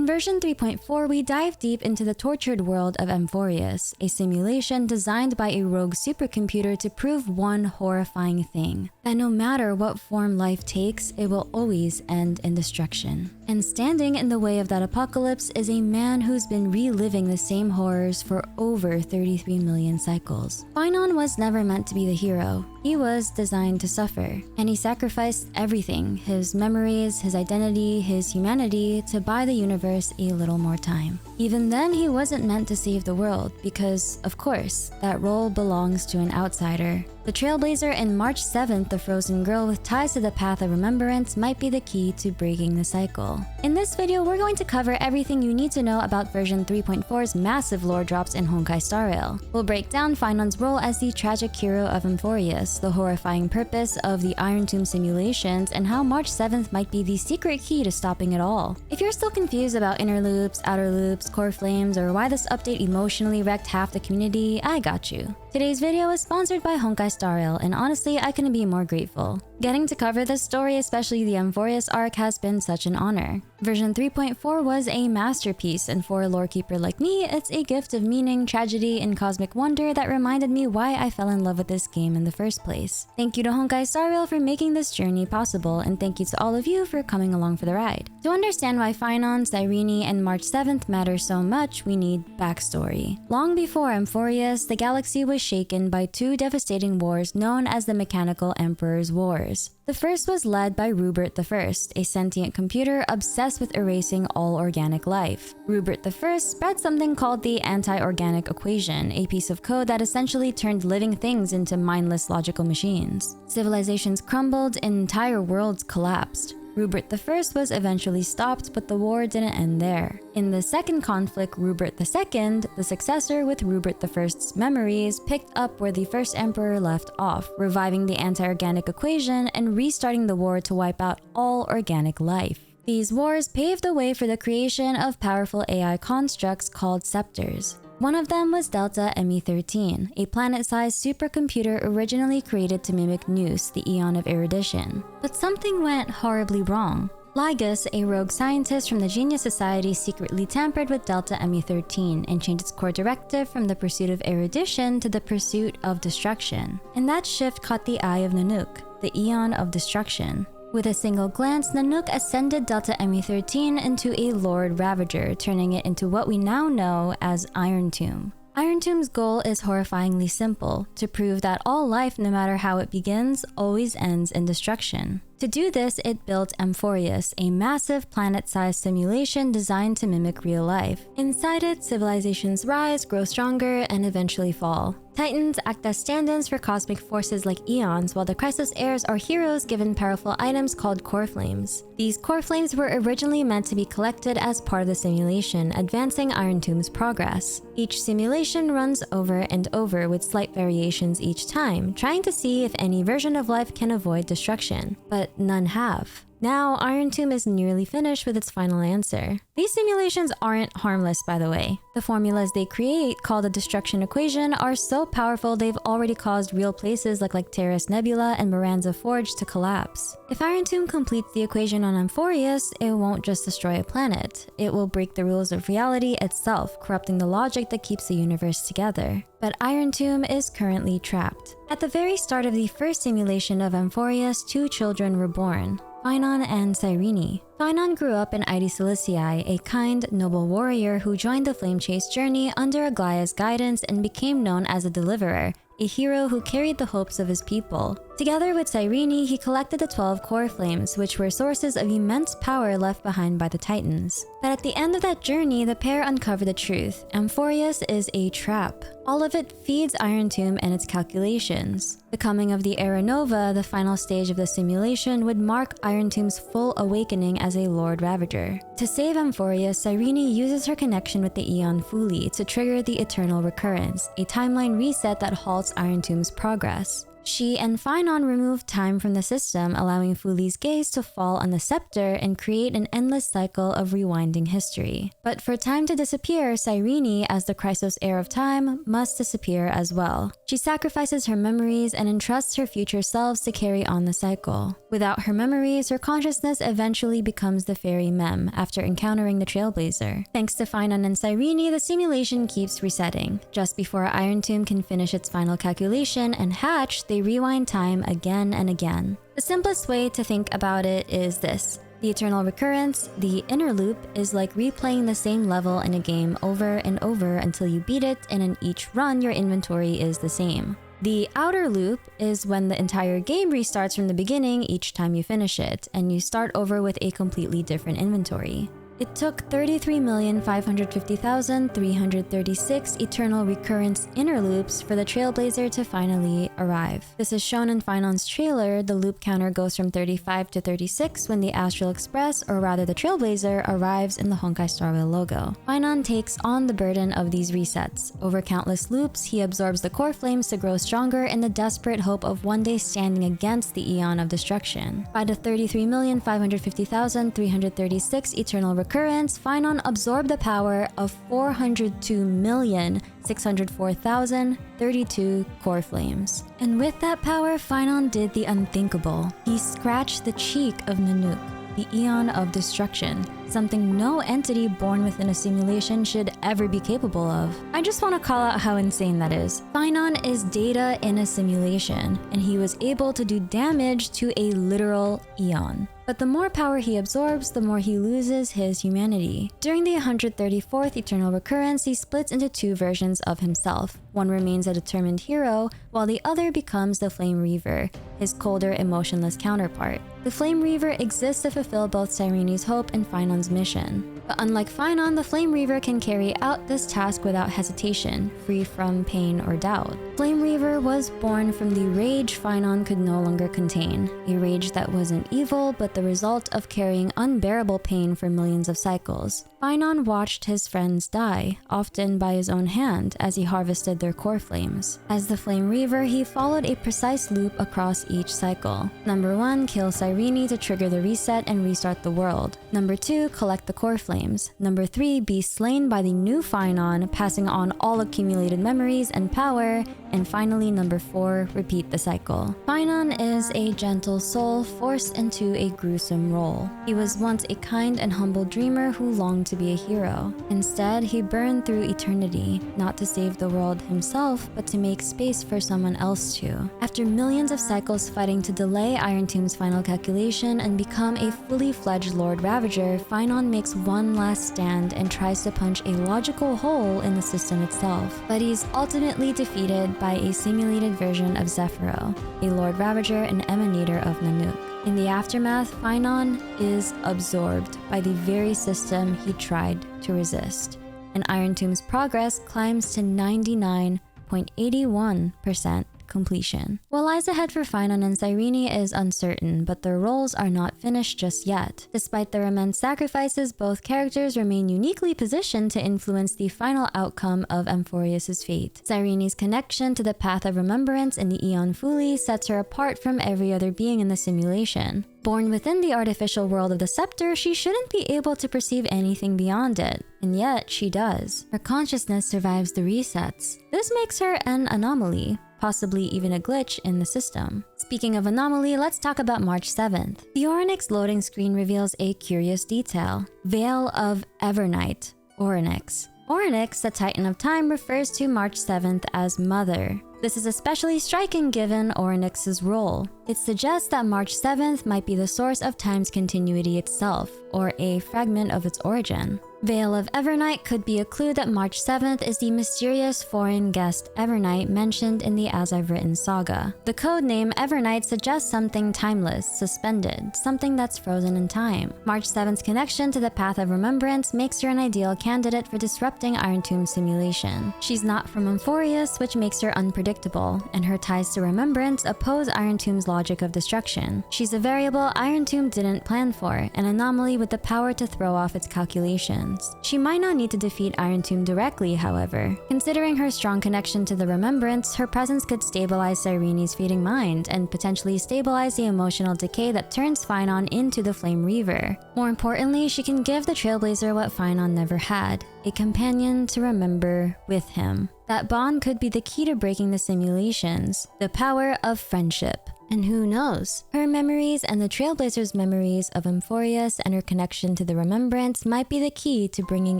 version 3.4, we dive deep into the tortured world of Amphorius, a simulation designed by a rogue supercomputer to prove one horrifying thing: that no matter what form life takes, it will always end in destruction. And standing in the way of that apocalypse is a man who's been reliving the same horrors for over 33 million cycles. Phainon was never meant to be the hero. He was designed to suffer, and he sacrificed everything: his memories, his identity, his humanity, to buy the universe a little more time. Even then, he wasn't meant to save the world because, of course, that role belongs to an outsider. The Trailblazer and March 7th, the frozen girl with ties to the Path of Remembrance, might be the key to breaking the cycle. In this video, we're going to cover everything you need to know about version 3.4's massive lore drops in Honkai Star Rail. We'll break down Phainon's role as the tragic hero of Amphorius, the horrifying purpose of the Iron Tomb simulations, and how March 7th might be the secret key to stopping it all. If you're still confused about inner loops, outer loops, core flames, or why this update emotionally wrecked half the community, I got you. Today's video is sponsored by Honkai Star Rail, and honestly, I couldn't be more grateful. Getting to cover this story, especially the Amphorius arc, has been such an honor. Version 3.4 was a masterpiece, and for a lorekeeper like me, it's a gift of meaning, tragedy, and cosmic wonder that reminded me why I fell in love with this game in the first place. Thank you to Honkai Star Rail for making this journey possible, and thank you to all of you for coming along for the ride. To understand why Phainon, Cyrene, and March 7th matter so much, we need backstory. Long before Amphorius, the galaxy was shaken by two devastating wars known as the Mechanical Emperor's Wars. The first was led by Rubert I, a sentient computer obsessed with erasing all organic life. Rubert I spread something called the anti-organic equation, a piece of code that essentially turned living things into mindless logical machines. Civilizations crumbled and entire worlds collapsed. Rubert I was eventually stopped, but the war didn't end there. In the second conflict, Rubert II, the successor with Rubert I's memories, picked up where the first emperor left off, reviving the anti-organic equation and restarting the war to wipe out all organic life. These wars paved the way for the creation of powerful AI constructs called scepters. One of them was Delta ME13, a planet-sized supercomputer originally created to mimic Nous, the Eon of Erudition. But something went horribly wrong. Lygus, a rogue scientist from the Genius Society, secretly tampered with Delta ME13 and changed its core directive from the pursuit of erudition to the pursuit of destruction. And that shift caught the eye of Nanook, the Eon of Destruction. With a single glance, Nanook ascended Delta ME13 into a Lord Ravager, turning it into what we now know as Iron Tomb. Iron Tomb's goal is horrifyingly simple: to prove that all life, no matter how it begins, always ends in destruction. To do this, it built Amphorius, a massive planet-sized simulation designed to mimic real life. Inside it, civilizations rise, grow stronger, and eventually fall. Titans act as stand-ins for cosmic forces like Eons, while the Chrysos heirs are heroes given powerful items called core flames. These core flames were originally meant to be collected as part of the simulation, advancing Iron Tomb's progress. Each simulation runs over and over with slight variations each time, trying to see if any version of life can avoid destruction. But none have. Now, Iron Tomb is nearly finished with its final answer. These simulations aren't harmless, by the way. The formulas they create, called the Destruction Equation, are so powerful they've already caused real places like Terrace Nebula and Moranza Forge to collapse. If Iron Tomb completes the equation on Amphorius, it won't just destroy a planet. It will break the rules of reality itself, corrupting the logic that keeps the universe together. But Iron Tomb is currently trapped. At the very start of the first simulation of Amphorius, two children were born: Phainon and Cyrene. Phainon grew up in Ide Silicii, a kind, noble warrior who joined the Flame Chase journey under Aglaya's guidance and became known as a deliverer, a hero who carried the hopes of his people. Together with Cyrene, he collected the 12 core flames, which were sources of immense power left behind by the Titans. But at the end of that journey, the pair uncovered the truth: Amphorius is a trap. All of it feeds Iron Tomb and its calculations. The coming of the Era Nova, the final stage of the simulation, would mark Iron Tomb's full awakening as a Lord Ravager. To save Amphorius, Cyrene uses her connection with the Aeon Fuli to trigger the Eternal Recurrence, a timeline reset that halts Iron Tomb's progress. She and Phainon remove time from the system, allowing Fu Li's gaze to fall on the scepter and create an endless cycle of rewinding history. But for time to disappear, Cyrene, as the Chrysos heir of time, must disappear as well. She sacrifices her memories and entrusts her future selves to carry on the cycle. Without her memories, her consciousness eventually becomes the fairy Mem after encountering the Trailblazer. Thanks to Phainon and Cyrene, the simulation keeps resetting. Just before Iron Tomb can finish its final calculation and hatch, they rewind time again and again. The simplest way to think about it is this. The eternal recurrence, the inner loop, is like replaying the same level in a game over and over until you beat it, and in each run your inventory is the same. The outer loop is when the entire game restarts from the beginning each time you finish it, and you start over with a completely different inventory. It took 33,550,336 eternal recurrence inner loops for the Trailblazer to finally arrive. This is shown in Phainon's trailer. The loop counter goes from 35 to 36 when the Astral Express, or rather the Trailblazer, arrives in the Honkai Star Rail logo. Phainon takes on the burden of these resets. Over countless loops, he absorbs the core flames to grow stronger in the desperate hope of one day standing against the Eon of Destruction. By the 33,550,336 eternal recurrence, Phainon absorbed the power of 402,604,032 core flames. And with that power, Phainon did the unthinkable. He scratched the cheek of Nanook, the Eon of Destruction, something no entity born within a simulation should ever be capable of. I just want to call out how insane that is. Phainon is data in a simulation, and he was able to do damage to a literal Eon. But the more power he absorbs, the more he loses his humanity. During the 134th Eternal Recurrence, he splits into two versions of himself. One remains a determined hero, while the other becomes the Flame Reaver, his colder, emotionless counterpart. The Flame Reaver exists to fulfill both Cyrene's hope and Phainon's mission. But unlike Phainon, the Flame Reaver can carry out this task without hesitation, free from pain or doubt. Flame Reaver was born from the rage Phainon could no longer contain, a rage that wasn't evil, but the result of carrying unbearable pain for millions of cycles. Phainon watched his friends die, often by his own hand, as he harvested their core flames. As the Flame Reaver, he followed a precise loop across each cycle. Number 1, kill Cyrene to trigger the reset and restart the world. Number 2, collect the core flames. Number 3, be slain by the new Phainon, passing on all accumulated memories and power. And finally, number 4, repeat the cycle. Phainon is a gentle soul forced into a gruesome role. He was once a kind and humble dreamer who longed to be a hero. Instead, he burned through eternity, not to save the world himself, but to make space for someone else to. After millions of cycles fighting to delay Iron Tomb's final calculation and become a fully fledged Lord Ravager, Phainon makes one last stand and tries to punch a logical hole in the system itself. But he's ultimately defeated by a simulated version of Zephyro, a Lord Ravager and emanator of Nanook. In the aftermath, Phainon is absorbed by the very system he tried to resist, and Iron Tomb's progress climbs to 99.81% completion. What lies ahead for Phainon and Cyrene is uncertain, but their roles are not finished just yet. Despite their immense sacrifices, both characters remain uniquely positioned to influence the final outcome of Amphorius' fate. Cyrene's connection to the Path of Remembrance in the Aeon Fuli sets her apart from every other being in the simulation. Born within the artificial world of the scepter, she shouldn't be able to perceive anything beyond it, and yet she does. Her consciousness survives the resets. This makes her an anomaly, possibly even a glitch in the system. Speaking of anomaly, let's talk about March 7th. The Orynyx loading screen reveals a curious detail. Veil of Evernight, Orynyx. Orynyx, the Titan of Time, refers to March 7th as Mother. This is especially striking given Orynyx's role. It suggests that March 7th might be the source of time's continuity itself, or a fragment of its origin. Veil of Evernight could be a clue that March 7th is the mysterious foreign guest Evernight mentioned in the As I've Written saga. The codename Evernight suggests something timeless, suspended, something that's frozen in time. March 7th's connection to the Path of Remembrance makes her an ideal candidate for disrupting Iron Tomb's simulation. She's not from Amphorius, which makes her unpredictable, and her ties to Remembrance oppose Iron Tomb's logic of destruction. She's a variable Iron Tomb didn't plan for, an anomaly with the power to throw off its calculations. plans. She might not need to defeat Iron Tomb directly, however. Considering her strong connection to the Remembrance, her presence could stabilize Cyrene's fading mind and potentially stabilize the emotional decay that turns Phynon into the Flame Reaver. More importantly, she can give the Trailblazer what Phynon never had: a companion to remember with him. That bond could be the key to breaking the simulations, the power of friendship. And who knows? Her memories and the Trailblazer's memories of Amphorius and her connection to the Remembrance might be the key to bringing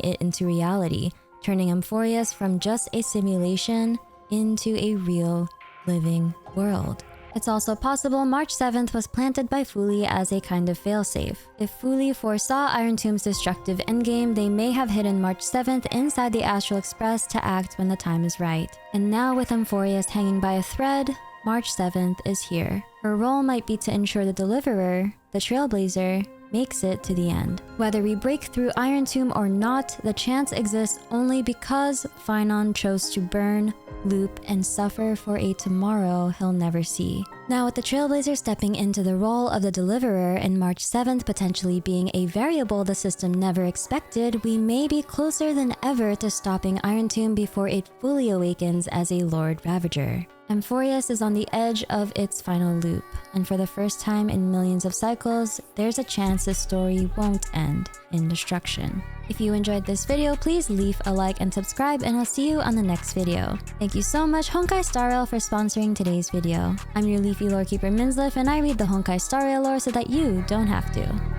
it into reality, turning Amphorius from just a simulation into a real, living world. It's also possible March 7th was planted by Fuli as a kind of failsafe. If Fuli foresaw Iron Tomb's destructive endgame, they may have hidden March 7th inside the Astral Express to act when the time is right. And now with Amphorius hanging by a thread, March 7th is here. Her role might be to ensure the Deliverer, the Trailblazer, makes it to the end. Whether we break through Iron Tomb or not, the chance exists only because Phynon chose to burn, loop, and suffer for a tomorrow he'll never see. Now, with the Trailblazer stepping into the role of the Deliverer and March 7th potentially being a variable the system never expected, we may be closer than ever to stopping Iron Tomb before it fully awakens as a Lord Ravager. Amphorius is on the edge of its final loop, and for the first time in millions of cycles, there's a chance the story won't end in destruction. If you enjoyed this video, please leave a like and subscribe, and I'll see you on the next video. Thank you so much Honkai Star Rail for sponsoring today's video. I'm your Leafy Lorekeeper Minzlif, and I read the Honkai Star Rail lore so that you don't have to.